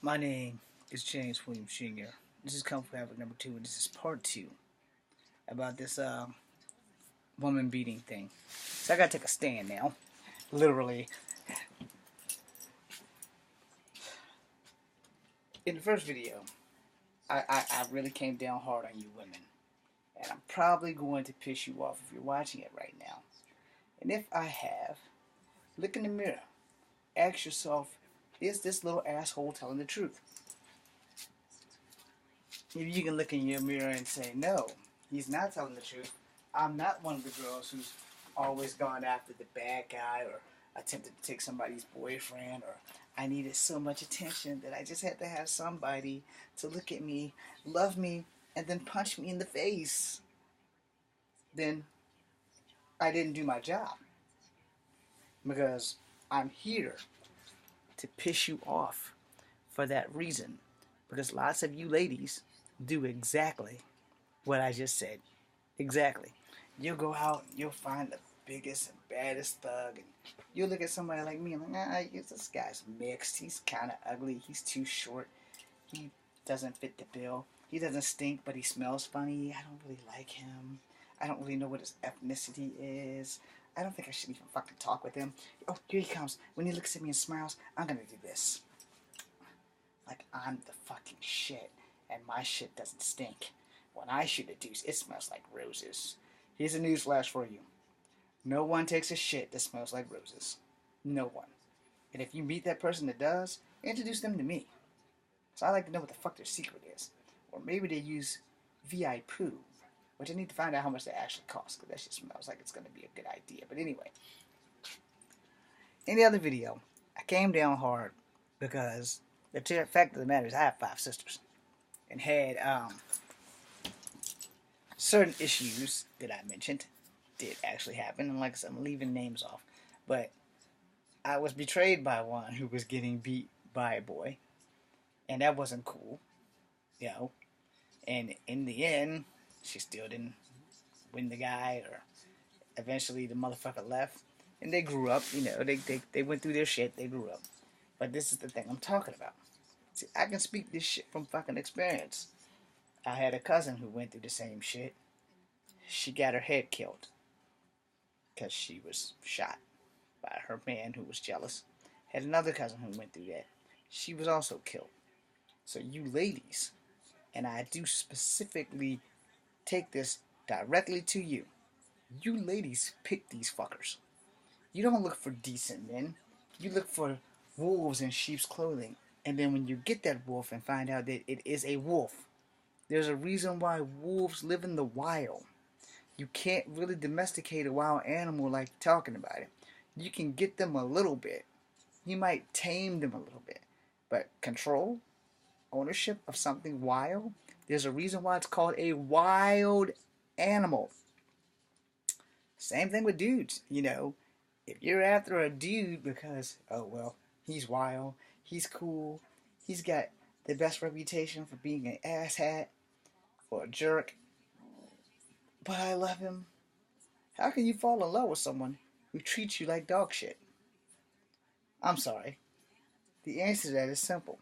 My name is James Williams Jr. This is Kung Fu Havoc number 2, and this is part 2 about this woman beating thing. So I gotta take a stand now. Literally. In the first video, I really came down hard on you women. And I'm probably going to piss you off if you're watching it right now. And if I have, look in the mirror. Ask yourself, is this little asshole telling the truth? Maybe you can look in your mirror and say, no, he's not telling the truth. I'm not one of the girls who's always gone after the bad guy or attempted to take somebody's boyfriend, or I needed so much attention that I just had to have somebody to look at me, love me, and then punch me in the face. Then I didn't do my job. Because I'm here to piss you off for that reason. Because lots of you ladies do exactly what I just said. Exactly. You'll go out, you'll find the biggest and baddest thug, and you'll look at somebody like me and like, this guy's mixed, he's kind of ugly, he's too short, he doesn't fit the bill, he doesn't stink, but he smells funny, I don't really like him, I don't really know what his ethnicity is, I don't think I should even fucking talk with him. Oh, here he comes. When he looks at me and smiles, I'm gonna do this. Like I'm the fucking shit, and my shit doesn't stink. When I shoot a deuce, it smells like roses. Here's a newsflash for you. No one takes a shit that smells like roses. No one. And if you meet that person that does, introduce them to me. So I like to know what the fuck their secret is. Or maybe they use Pt2, which I need to find out how much they actually cost, because that shit smells like it's going to be a good idea. But anyway, in the other video, I came down hard because the fact of the matter is I have 5 sisters and had certain issues that I mentioned did actually happen. And like I said, I'm leaving names off. But I was betrayed by one who was getting beat by a boy, and that wasn't cool, you know. And in the end, she still didn't win the guy, or eventually the motherfucker left. And they grew up, you know, they went through their shit, they grew up. But this is the thing I'm talking about. See, I can speak this shit from fucking experience. I had a cousin who went through the same shit. She got her head killed because she was shot by her man who was jealous. Had another cousin who went through that. She was also killed. So you ladies, and I do specifically take this directly to you. You ladies pick these fuckers. You don't look for decent men. You look for wolves in sheep's clothing. And then when you get that wolf and find out that it is a wolf, there's a reason why wolves live in the wild. You can't really domesticate a wild animal like you're talking about it. You can get them a little bit. You might tame them a little bit. But control, ownership of something wild, there's a reason why it's called a wild animal. Same thing with dudes, you know. If you're after a dude because, oh well, he's wild, he's cool, he's got the best reputation for being an asshat or a jerk, but I love him, how can you fall in love with someone who treats you like dog shit? I'm sorry. The answer to that is simple.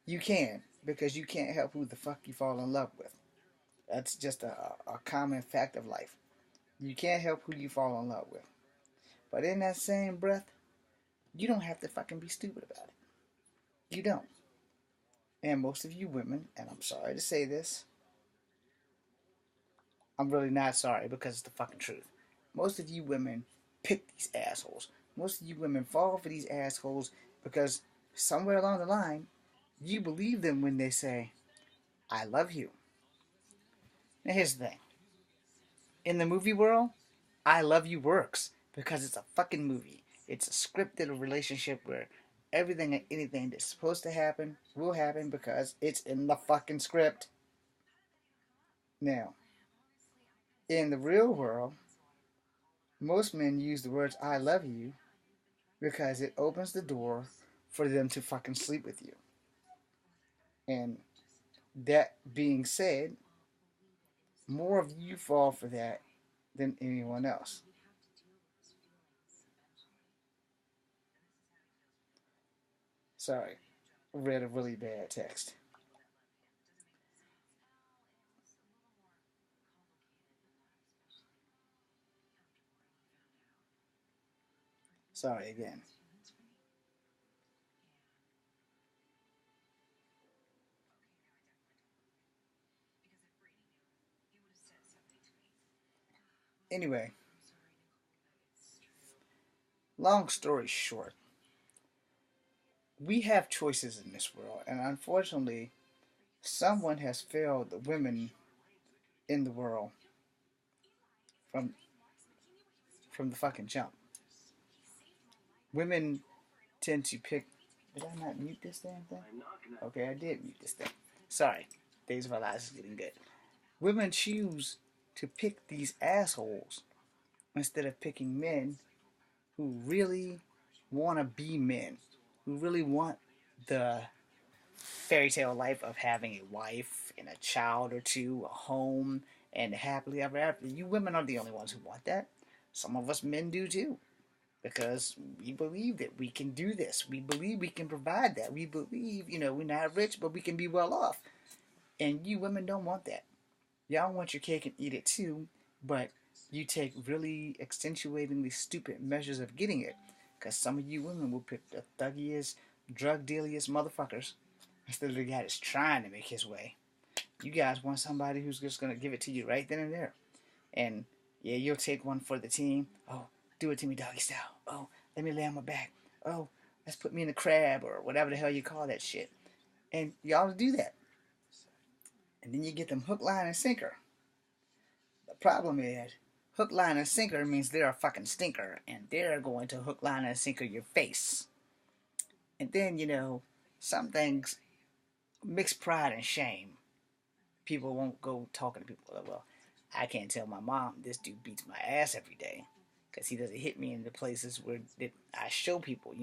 You can, because you can't help who the fuck you fall in love with. That's just a common fact of life. You can't help who you fall in love with. But in that same breath, you don't have to fucking be stupid about it. You don't. And most of you women, and I'm sorry to say this, I'm really not sorry because it's the fucking truth. Most of you women pick these assholes. Most of you women fall for these assholes because somewhere along the line, you believe them when they say, I love you. Now here's the thing. In the movie world, I love you works because it's a fucking movie. It's a scripted relationship where everything and anything that's supposed to happen will happen because it's in the fucking script. Now, in the real world, most men use the words I love you because it opens the door for them to fucking sleep with you. And that being said, more of you fall for that than anyone else. Sorry. read a really bad text. Sorry again. Anyway, long story short, we have choices in this world, and unfortunately, someone has failed the women in the world from the fucking jump. Women tend to pick. Did I not mute this damn thing? Okay, I did mute this thing. Sorry. Days of Our Lives is getting good. Women choose to pick these assholes instead of picking men who really want to be men, who really want the fairy tale life of having a wife and a child or two, a home, and happily ever after. You women are the only ones who want that. Some of us men do too, because we believe that we can do this. We believe we can provide that. We believe, we're not rich, but we can be well off. And you women don't want that. Y'all want your cake and eat it too, but you take really accentuatingly stupid measures of getting it. Because some of you women will pick the thuggiest, drug dealiest motherfuckers instead of the guy that's trying to make his way. You guys want somebody who's just going to give it to you right then and there. And yeah, you'll take one for the team. Oh, do it to me doggy style. Oh, let me lay on my back. Oh, let's put me in the crab or whatever the hell you call that shit. And y'all do that. And then you get them hook, line, and sinker. The problem is, hook, line, and sinker means they're a fucking stinker. And they're going to hook, line, and sinker your face. And then, some things mix pride and shame. People won't go talking to people. Well, I can't tell my mom this dude beats my ass every day because he doesn't hit me in the places where I show people.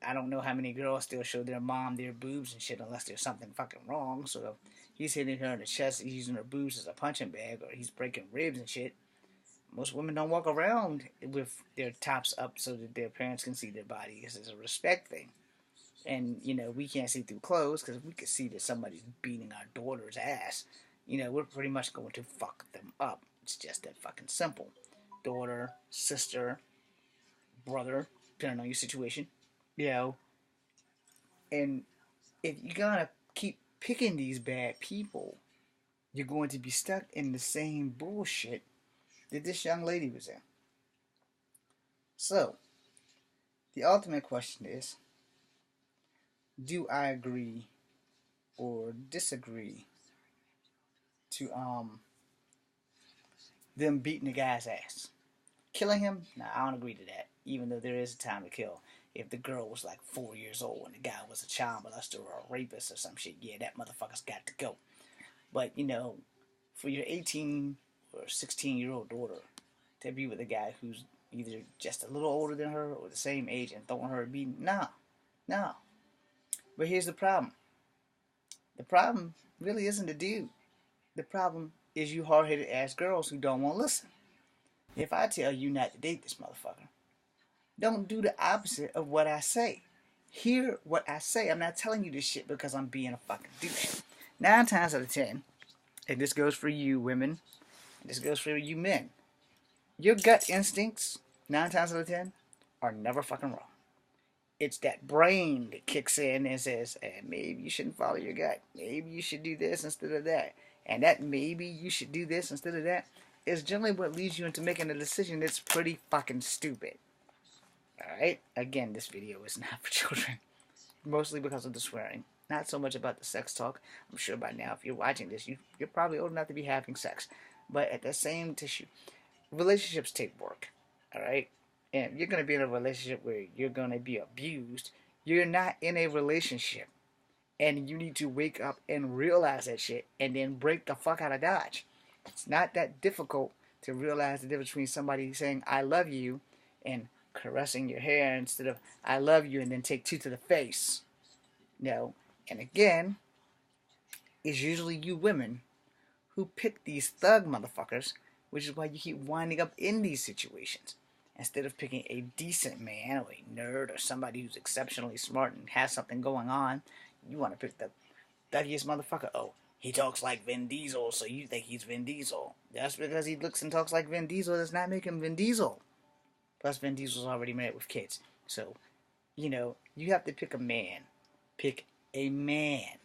I don't know how many girls still show their mom their boobs and shit unless there's something fucking wrong. So if he's hitting her in the chest, he's using her boobs as a punching bag, or he's breaking ribs and shit. Most women don't walk around with their tops up so that their parents can see their bodies. It's a respect thing. And, we can't see through clothes because if we could see that somebody's beating our daughter's ass, we're pretty much going to fuck them up. It's just that fucking simple. Daughter, sister, brother, depending on your situation. You know, and if you're going to keep picking these bad people, you're going to be stuck in the same bullshit that this young lady was in. So, the ultimate question is, do I agree or disagree to them beating the guy's ass? Killing him? Nah, I don't agree to that. Even though there is a time to kill. If the girl was like 4 years old and the guy was a child molester or a rapist or some shit, yeah, that motherfucker's got to go. But, for your 18 or 16-year-old daughter to be with a guy who's either just a little older than her or the same age and throwing her a beating, no. But here's the problem. The problem really isn't the dude. The problem is you hard-headed ass girls who don't want to listen. If I tell you not to date this motherfucker, don't do the opposite of what I say. Hear what I say. I'm not telling you this shit because I'm being a fucking douche. 9 times out of 10, and this goes for you women, and this goes for you men, your gut instincts, 9 times out of 10, are never fucking wrong. It's that brain that kicks in and says, hey, maybe you shouldn't follow your gut. Maybe you should do this instead of that. And that maybe you should do this instead of that is generally what leads you into making a decision that's pretty fucking stupid. Alright? Again, this video is not for children. Mostly because of the swearing. Not so much about the sex talk. I'm sure by now, if you're watching this, you're probably old enough to be having sex. But at the same tissue, relationships take work. Alright? And you're going to be in a relationship where you're going to be abused. You're not in a relationship. And you need to wake up and realize that shit and then break the fuck out of Dodge. It's not that difficult to realize the difference between somebody saying, I love you, and caressing your hair instead of, I love you, and then take 2 to the face. No. And again, it's usually you women who pick these thug motherfuckers, which is why you keep winding up in these situations. Instead of picking a decent man or a nerd or somebody who's exceptionally smart and has something going on, you want to pick the thuggiest motherfucker. Oh, he talks like Vin Diesel, so you think he's Vin Diesel. Just because he looks and talks like Vin Diesel does not make him Vin Diesel. Plus, Vin Diesel's already married with kids. So, you have to pick a man. Pick a man.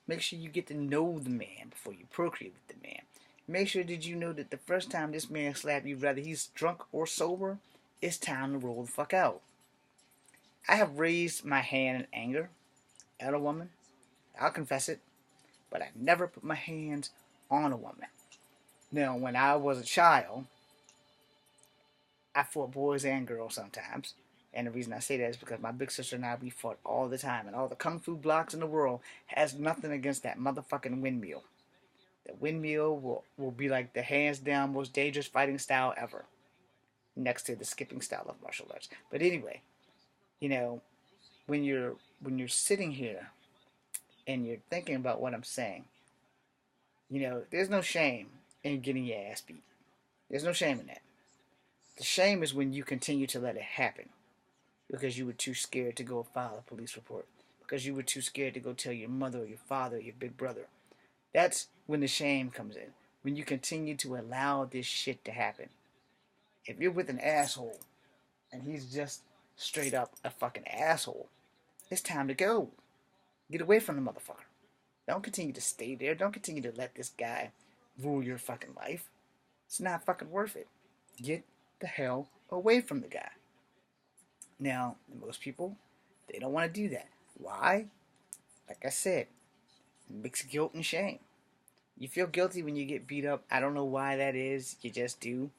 Make sure you get to know the man before you procreate with the man. Make sure that you know that the first time this man slaps you, whether he's drunk or sober, it's time to roll the fuck out. I have raised my hand in anger at a woman. I'll confess it. But I never put my hands on a woman. Now, when I was a child, I fought boys and girls sometimes. And the reason I say that is because my big sister and I, we fought all the time. And all the kung fu blocks in the world has nothing against that motherfucking windmill. The windmill will be like the hands down most dangerous fighting style ever. Next to the skipping style of martial arts. But anyway, when you're sitting here and you're thinking about what I'm saying, there's no shame in getting your ass beat. There's no shame in that. The shame is when you continue to let it happen because you were too scared to go file a police report, because you were too scared to go tell your mother or your father or your big brother. That's when the shame comes in, when you continue to allow this shit to happen. If you're with an asshole and he's just straight up a fucking asshole, it's time to go. Get away from the motherfucker. Don't continue to stay there. Don't continue to let this guy rule your fucking life. It's not fucking worth it. Get the hell away from the guy. Now, most people, they don't want to do that. Why? Like I said, mixed guilt and shame. You feel guilty when you get beat up. I don't know why that is. You just do.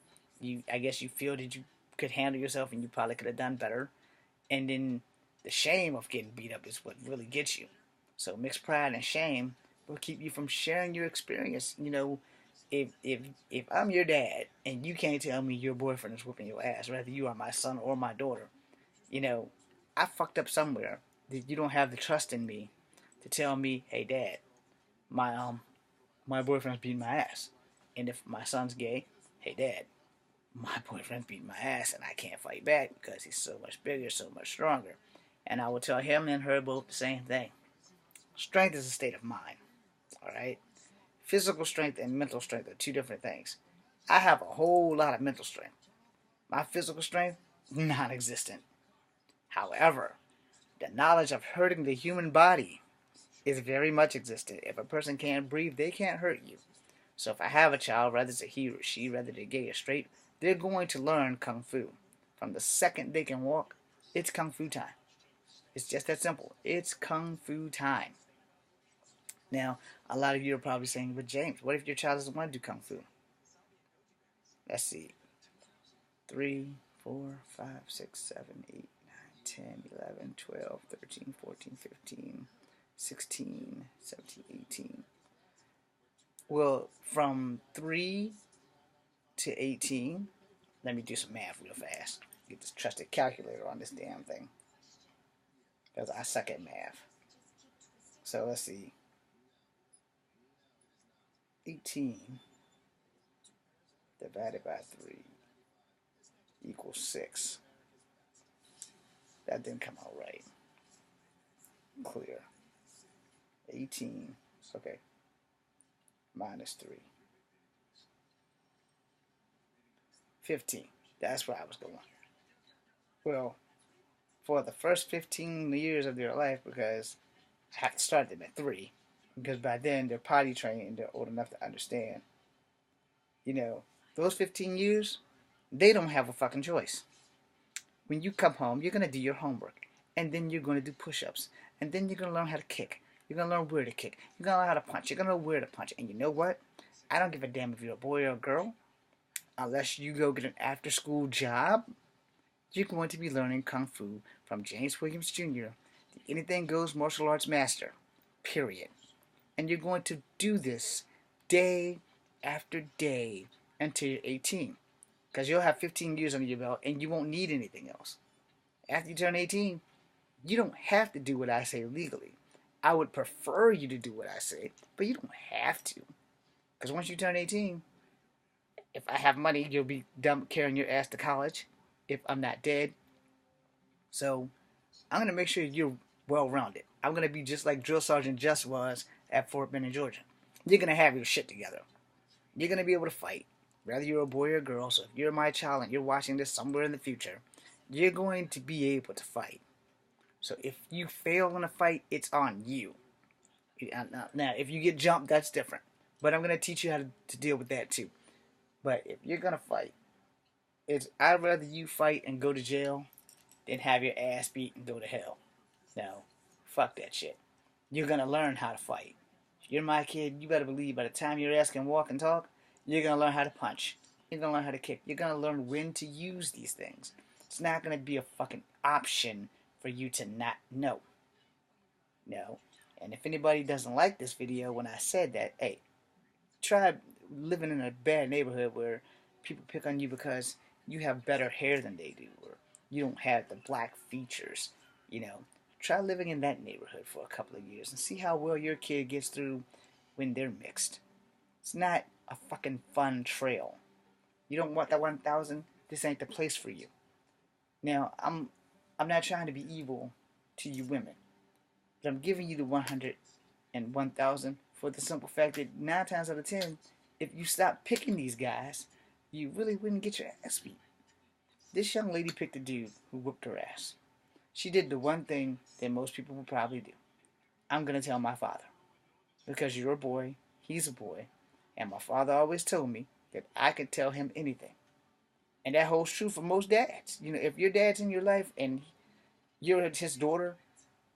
I guess you feel that you could handle yourself and you probably could have done better. And then the shame of getting beat up is what really gets you. So mixed pride and shame will keep you from sharing your experience. If I'm your dad and you can't tell me your boyfriend is whooping your ass, whether you are my son or my daughter, I fucked up somewhere that you don't have the trust in me to tell me, hey dad, my boyfriend's beating my ass. And if my son's gay, hey dad, my boyfriend's beating my ass and I can't fight back because he's so much bigger, so much stronger. And I will tell him and her both the same thing. Strength is a state of mind. Alright? Physical strength and mental strength are two different things. I have a whole lot of mental strength. My physical strength, non-existent. However, the knowledge of hurting the human body is very much existent. If a person can't breathe, they can't hurt you. So if I have a child, whether it's a he or she, whether they're gay or straight, they're going to learn Kung Fu. From the second they can walk, it's Kung Fu time. It's just that simple. It's Kung Fu time. Now, a lot of you are probably saying, but James, what if your child doesn't want to do Kung Fu? Let's see. 3, 4, 5, 6, 7, 8, 9, 10, 11, 12, 13, 14, 15, 16, 17, 18. Well, from 3 to 18, let me do some math real fast. Get this trusted calculator on this damn thing. Because I suck at math. So let's see. 18 divided by 3 equals 6. That didn't come out right. Clear. 18, okay, minus 3. 15. That's where I was going. Well, for the first 15 years of their life, because I have to start them at 3, because by then they're potty trained and they're old enough to understand. Those 15 years, they don't have a fucking choice. When you come home, you're going to do your homework. And then you're going to do push-ups. And then you're going to learn how to kick. You're going to learn where to kick. You're going to learn how to punch. You're going to know where to punch. And you know what? I don't give a damn if you're a boy or a girl. Unless you go get an after-school job, you're going to be learning Kung Fu from James Williams Jr., the Anything Goes Martial Arts Master. Period. And you're going to do this day after day until you're 18. Because you'll have 15 years under your belt and you won't need anything else. After you turn 18, you don't have to do what I say legally. I would prefer you to do what I say, but you don't have to. Because once you turn 18, if I have money, you'll be done carrying your ass to college. if I'm not dead. So I'm gonna make sure you're well-rounded. I'm gonna be just like Drill Sergeant Just was at Fort Benning, Georgia. You're gonna have your shit together. You're gonna be able to fight, whether you're a boy or a girl. So if you're my child and you're watching this somewhere in the future, you're going to be able to fight. So if you fail in a fight, it's on you. Now, if you get jumped, that's different. But I'm gonna teach you how to deal with that too. But if you're gonna fight, I'd rather you fight and go to jail than have your ass beat and go to hell. No, fuck that shit. You're gonna learn how to fight. If you're my kid, you better believe by the time your ass can walk and talk, you're gonna learn how to punch. You're gonna learn how to kick. You're gonna learn when to use these things. It's not gonna be a fucking option for you to not know. No. And if anybody doesn't like this video when I said that, hey, try living in a bad neighborhood where people pick on you because you have better hair than they do, or you don't have the black features, Try living in that neighborhood for a couple of years and see how well your kid gets through when they're mixed. It's not a fucking fun trail. You don't want that 1,000, this ain't the place for you. Now, I'm not trying to be evil to you women, but I'm giving you the 100 and 1,000 for the simple fact that 9 times out of 10, if you stop picking these guys, you really wouldn't get your ass beat. This young lady picked a dude who whooped her ass. She did the one thing that most people would probably do. I'm going to tell my father. Because you're a boy, he's a boy, and my father always told me that I could tell him anything. And that holds true for most dads. If your dad's in your life and you're his daughter,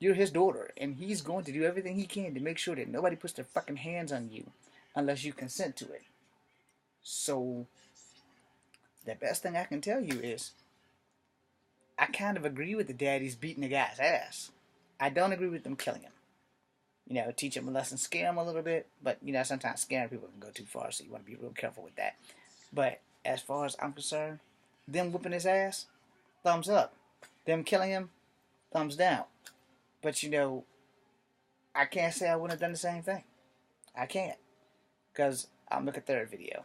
and he's going to do everything he can to make sure that nobody puts their fucking hands on you unless you consent to it. So, the best thing I can tell you is, I kind of agree with the daddies beating the guy's ass. I don't agree with them killing him. Teach him a lesson, scare him a little bit, but, sometimes scaring people can go too far, so you want to be real careful with that. But, as far as I'm concerned, them whooping his ass, thumbs up. Them killing him, thumbs down. But, I can't say I wouldn't have done the same thing. I can't. Because I'll make a third video.